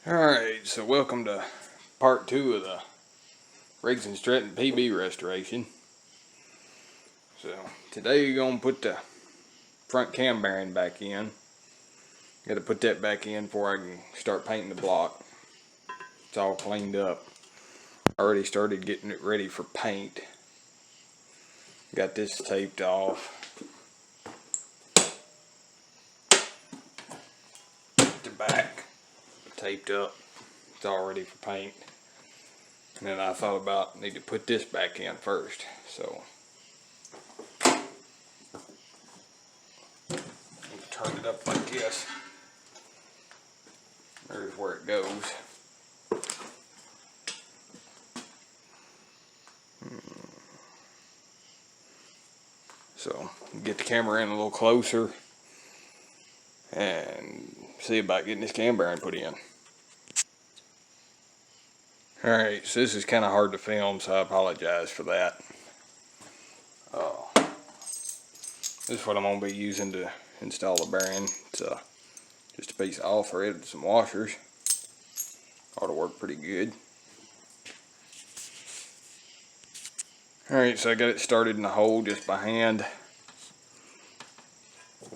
Alright, so welcome to part 2 of the Briggs Stratton PB restoration. So today you're going to put the front cam bearing back in. Got to put that back in before I can start painting the block. It's all cleaned up. Already started getting it ready for paint. Got this taped off. The back taped up. It's all ready for paint. And then I thought about need to put this back in first. So turn it up like this. There's where it goes. So get the camera in a little closer and see about getting this cam bearing put in. Alright, so this is kind of hard to film, so I apologize for that. This is what I'm going to be using to install the bearing. It's just a piece of all thread with some washers. Ought to work pretty good. Alright, so I got it started in the hole just by hand.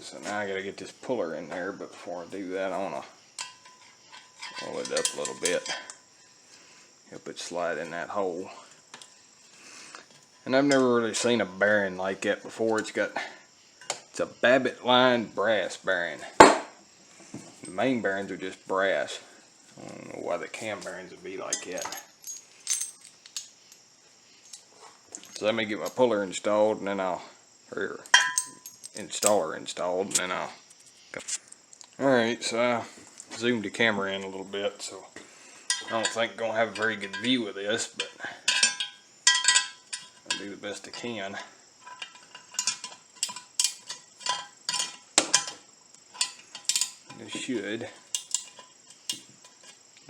So now I got to get this puller in there, but before I do that I want to roll it up a little bit. Help it slide in that hole. And I've never really seen a bearing like that before. It's a Babbitt lined brass bearing. The main bearings are just brass. I don't know why the cam bearings would be like that. So let me get my puller installed and then installer installed and then I'll go. Alright, so I zoomed the camera in a little bit, so I don't think I'm going to have a very good view of this, but I'll do the best I can. This should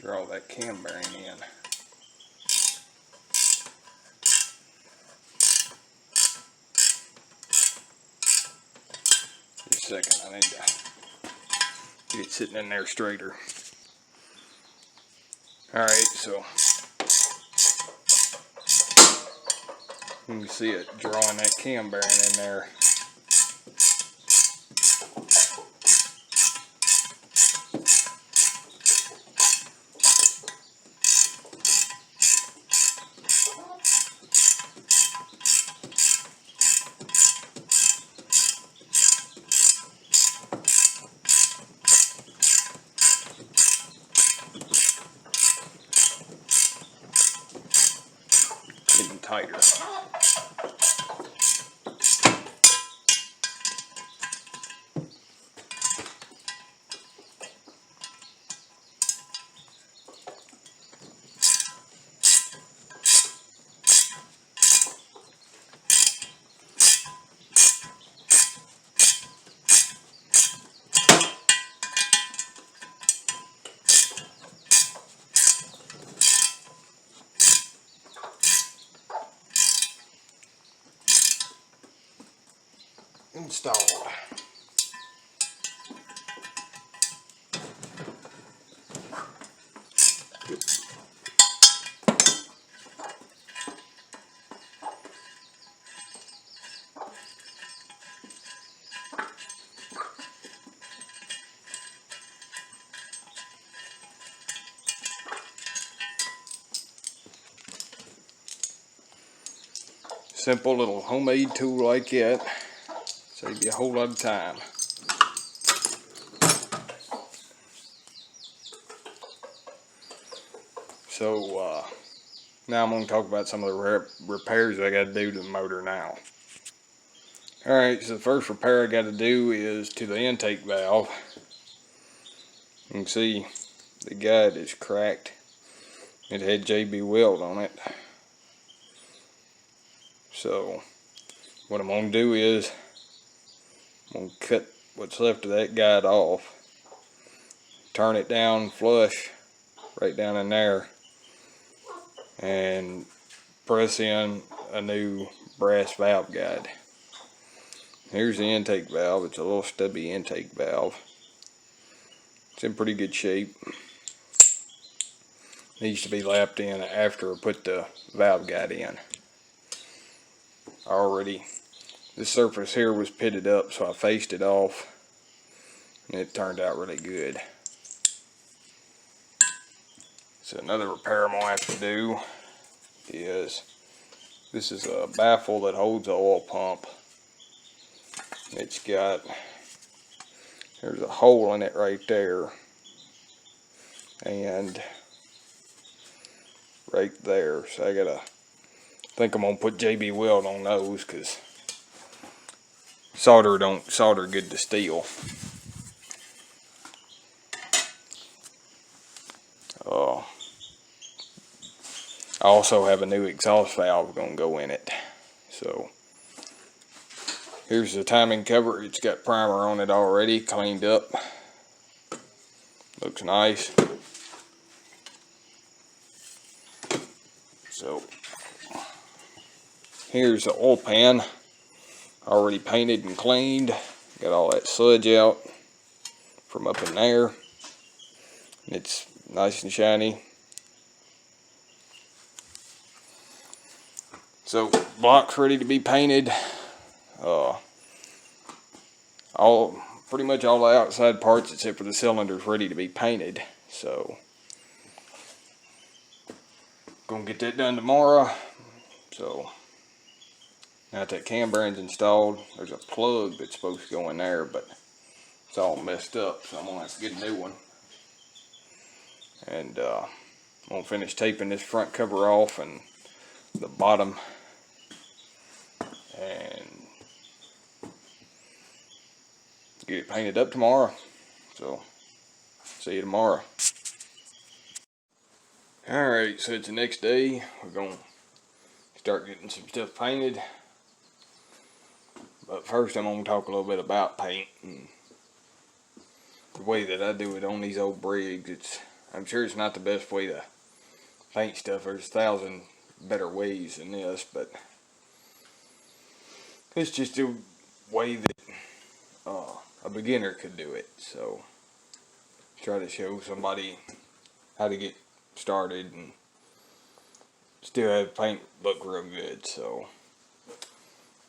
draw that cam bearing in. Just a second, I need to get it sitting in there straighter. Alright, so you can see it drawing that cam bearing in there. Getting tighter. Installed. Simple little homemade tool like that. Save you a whole lot of time. So now I'm going to talk about some of the repairs I got to do to the motor now. Alright, so the first repair I got to do is to the intake valve. You can see the guide is cracked. It had JB weld on it. So what I'm going to do is I'm going to cut what's left of that guide off, turn it down flush right down in there, and press in a new brass valve guide. Here's the intake valve. It's a little stubby intake valve. It's in pretty good shape. needs to be lapped in after I put the valve guide in. This surface here was pitted up, so I faced it off, and it turned out really good. So another repair I'm going to have to do is, this is a baffle that holds the oil pump. It's got, there's a hole in it right there, and right there. So I think I'm going to put JB Weld on those, because solder don't solder good to steel. I also have a new exhaust valve going to go in it. So here's the timing cover. It's got primer on it already, cleaned up. Looks nice. So here's the oil pan, already painted and cleaned. Got all that sludge out from up in there. It's nice and shiny. So block's ready to be painted. Pretty much all the outside parts except for the cylinder's ready to be painted. So gonna get that done tomorrow. So now that cam bearing's installed, there's a plug that's supposed to go in there, but it's all messed up, so I'm gonna have to get a new one. And I'm gonna finish taping this front cover off and the bottom, and get it painted up tomorrow. So see you tomorrow. Alright, so it's the next day. We're gonna start getting some stuff painted, but first I'm gonna talk a little bit about paint and the way that I do it on these old Briggs. I'm sure it's not the best way to paint stuff. There's 1,000 better ways than this, but it's just a way that a beginner could do it. So try to show somebody how to get started and still have paint look real good. So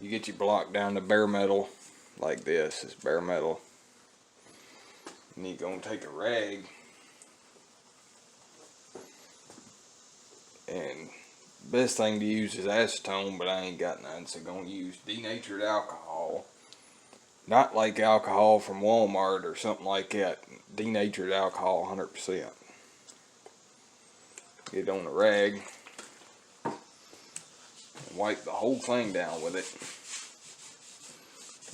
you get your block down to bare metal like this. It's bare metal, and you're gonna take a rag and best thing to use is acetone, but I ain't got none, so gonna use denatured alcohol. Not like alcohol from Walmart or something like that. Denatured alcohol, 100%. Get it on the rag and wipe the whole thing down with it.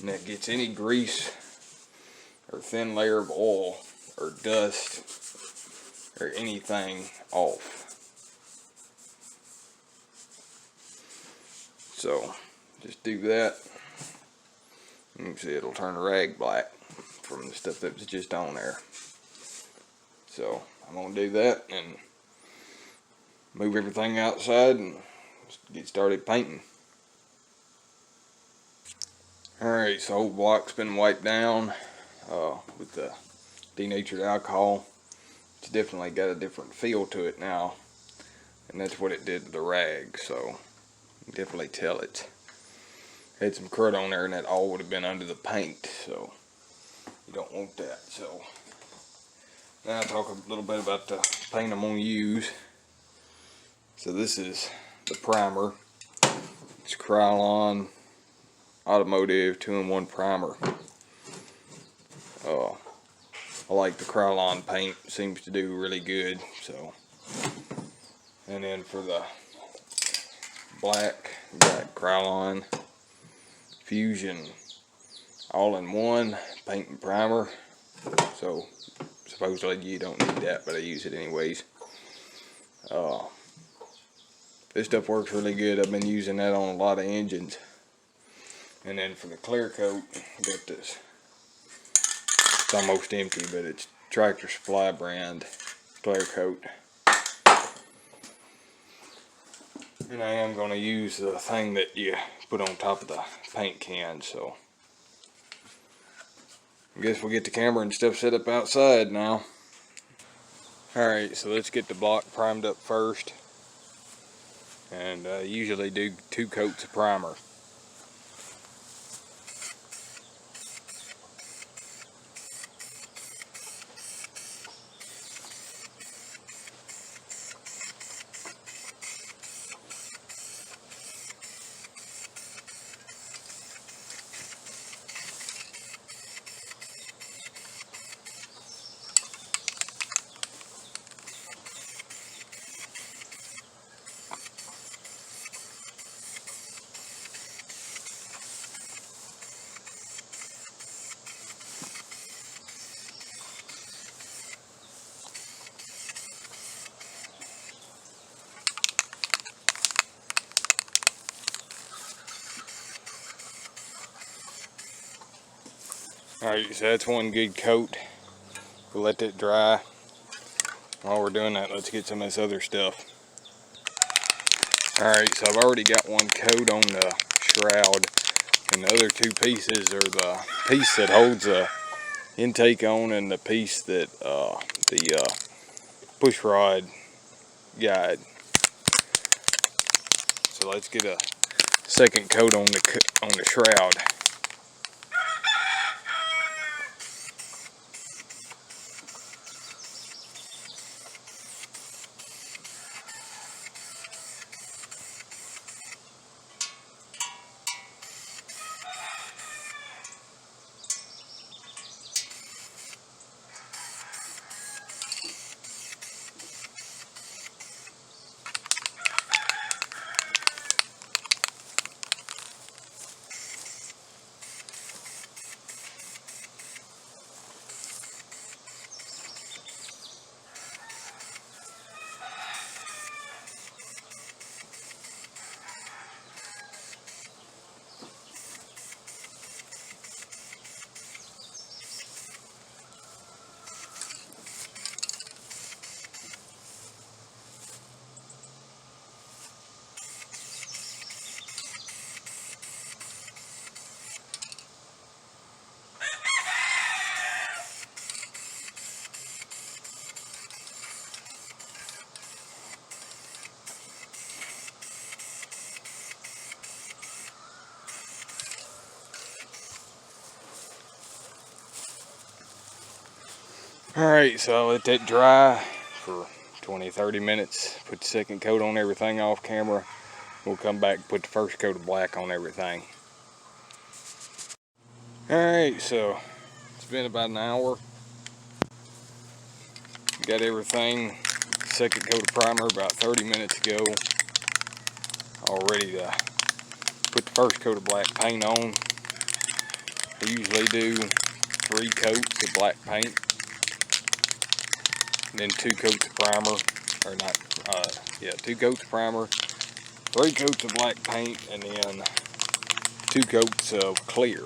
And that gets any grease or thin layer of oil or dust or anything off. So just do that. You can see it'll turn the rag black from the stuff that was just on there. So I'm going to do that and move everything outside and get started painting. Alright, so old block's been wiped down with the denatured alcohol. It's definitely got a different feel to it now, and that's what it did to the rag. So you can definitely tell it had some crud on there, and that all would have been under the paint, so you don't want that. So now I'll talk a little bit about the paint I'm going to use. So this is the primer. It's Krylon Automotive 2-in-1 primer. I like the Krylon paint. It seems to do really good. So, and then for the black, we got Krylon Fusion all-in-one paint and primer. So supposedly you don't need that, but I use it anyways. This stuff works really good. I've been using that on a lot of engines. And then for the clear coat, I got this. It's almost empty, but it's Tractor Supply brand clear coat. And I am going to use the thing that you put on top of the paint can. So I guess we'll get the camera and stuff set up outside now. Alright, so let's get the block primed up first. And usually do 2 coats of primer. Alright, so that's one good coat. We'll let that dry. While we're doing that, let's get some of this other stuff. Alright, so I've already got one coat on the shroud, and the other 2 pieces are the piece that holds the intake on and the piece that the push rod guide. So let's get a second coat on the shroud. Alright, so I'll let that dry for 20-30 minutes. Put the second coat on everything off camera. We'll come back and put the first coat of black on everything. Alright, so it's been about an hour. Got everything, second coat of primer about 30 minutes ago. All ready to put the first coat of black paint on. I usually do 3 coats of black paint. And then 2 coats of primer, or not, 2 coats of primer, 3 coats of black paint, and then 2 coats of clear.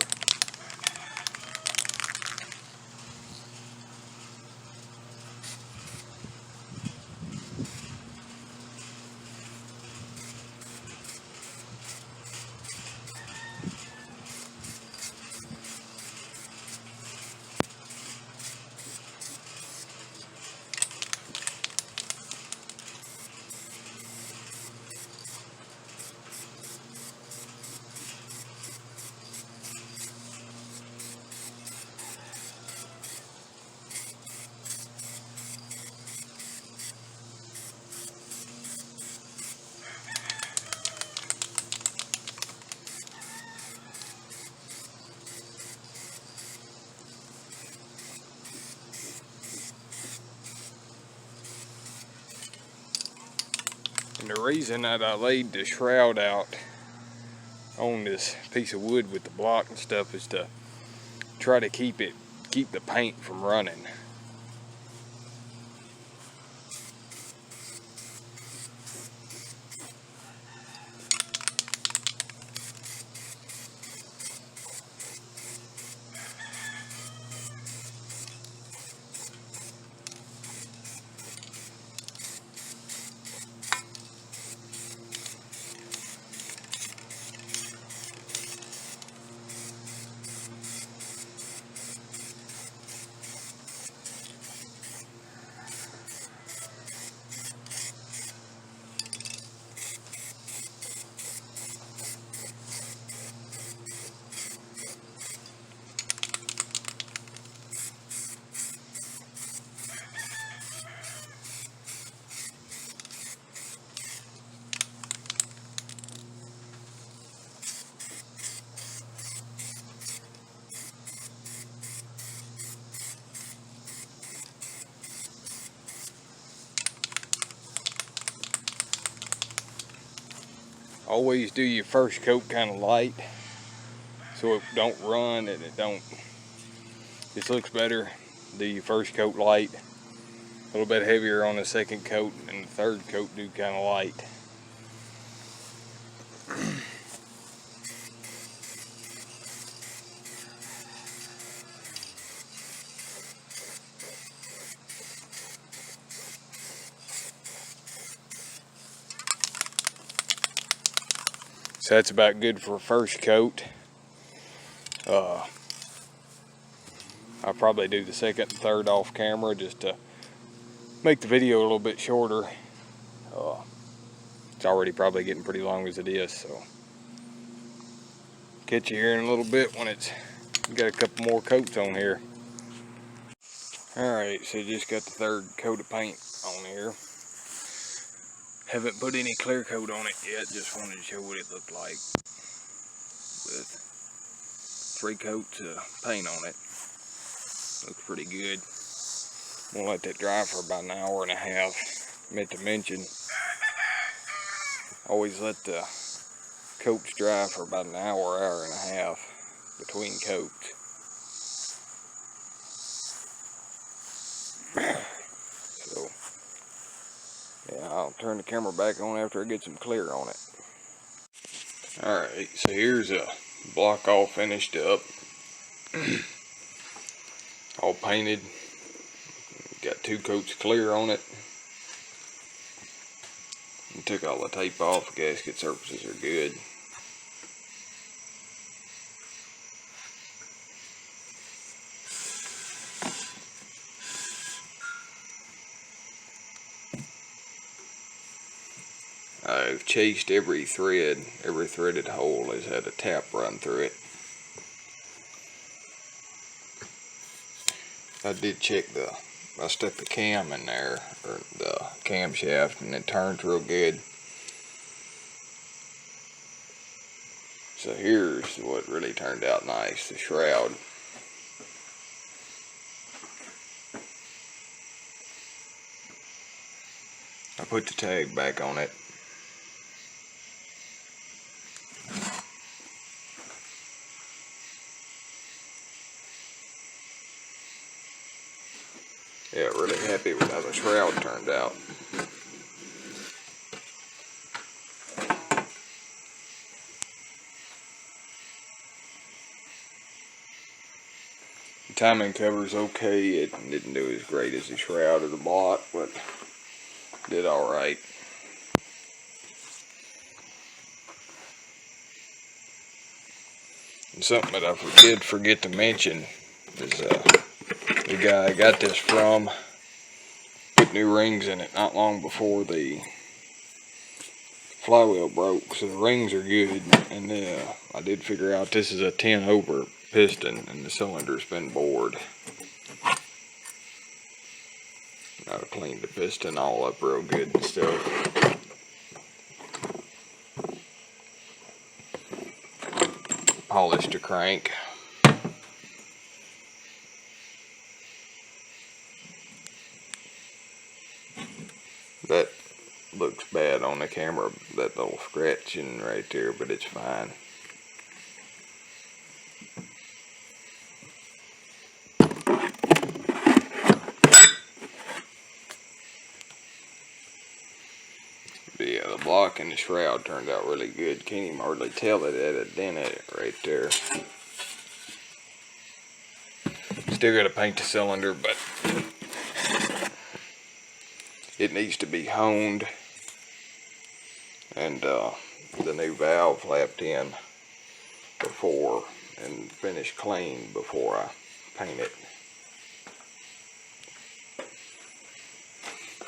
And the reason that I laid the shroud out on this piece of wood with the block and stuff is to try to keep the paint from running. always do your first coat kind of light so it don't run and it don't, this looks better. Do your first coat light, a little bit heavier on the second coat, and the third coat do kind of light. So that's about good for a first coat. I'll probably do the second and third off camera just to make the video a little bit shorter. It's already probably getting pretty long as it is, so catch you here in a little bit when it's got a couple more coats on here. Alright, so just got the third coat of paint on here. Haven't put any clear coat on it yet, just wanted to show what it looked like with 3 coats of paint on it. Looks pretty good. We'll let that dry for about an hour and a half. Meant to mention, always let the coats dry for about an hour, hour and a half between coats. So, yeah, I'll turn the camera back on after I get some clear on it. Alright, so here's a block all finished up. All painted. Got 2 coats clear on it. And took all the tape off. Gasket surfaces are good. I've chased every thread. Every threaded hole has had a tap run through it. I did check I stuck the cam in there, or the camshaft, and it turns real good. So here's what really turned out nice, the shroud. I put the tag back on it. Yeah, really happy with how the shroud turned out. The timing cover's okay. It didn't do as great as the shroud or the block, but did alright. And something that I did forget to mention is the guy I got this from put new rings in it not long before the flywheel broke, so the rings are good. And I did figure out this is a 10 over piston and the cylinder's been bored. I've cleaned the piston all up real good and stuff. Polished the crank. That looks bad on the camera, that little scratching right there, but it's fine. But yeah, the block and the shroud turned out really good. Can't even hardly tell it had a dent in it right there. Still got to paint the cylinder, but it needs to be honed, and the new valve flapped in before and finished clean before I paint it.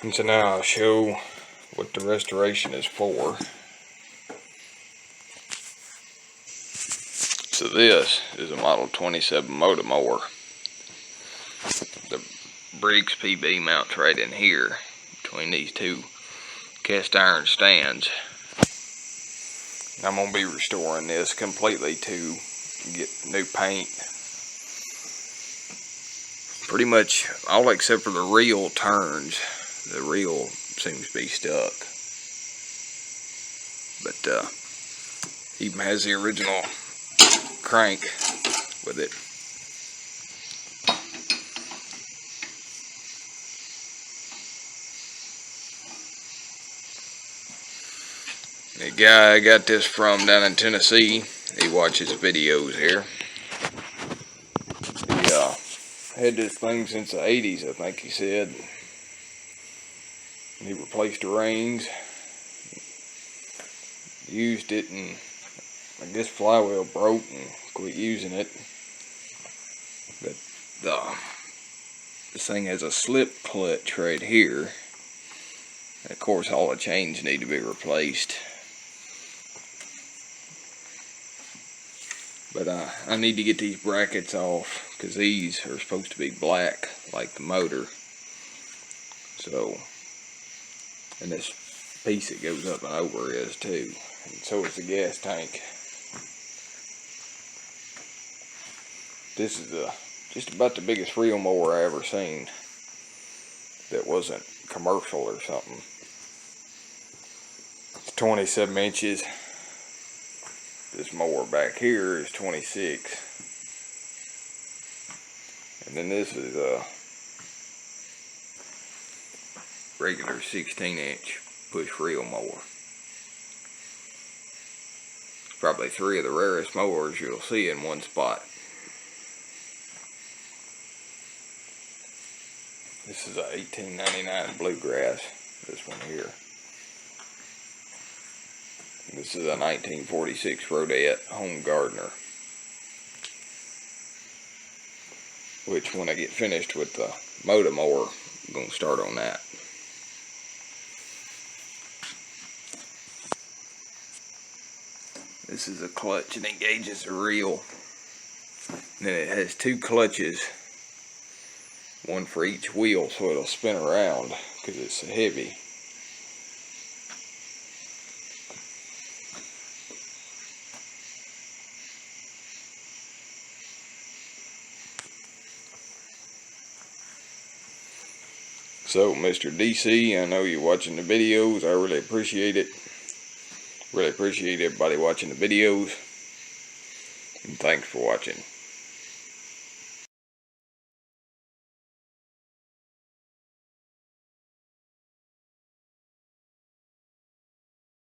And so now I'll show what the restoration is for. So this is a Model 27 motor mower. The Briggs PB mounts right in here between these 2 cast iron stands. I'm going to be restoring this completely to get new paint. Pretty much all except for the reel turns. The reel seems to be stuck. But Even has the original crank with it. The guy I got this from down in Tennessee, he watches videos here. He had this thing since the 80s, I think he said. He replaced the rings, used it, and I guess flywheel broke and quit using it. But this thing has a slip clutch right here. And of course all the chains need to be replaced. But I need to get these brackets off because these are supposed to be black like the motor. So, and this piece that goes up and over is too. And so is the gas tank. This is just about the biggest reel mower I ever seen that wasn't commercial or something. It's 27 inches. This mower back here is 26. And then this is a regular 16-inch push reel mower. Probably three of the rarest mowers you'll see in one spot. This is a $18.99 Bluegrass, this one here. This is a 1946 Rodette Home Gardener. Which when I get finished with the motor mower, I'm going to start on that. This is a clutch and engages the reel. And then it has two clutches. One for each wheel so it'll spin around because it's so heavy. So, Mr. DC, I know you're watching the videos. I really appreciate it. Really appreciate everybody watching the videos. And thanks for watching.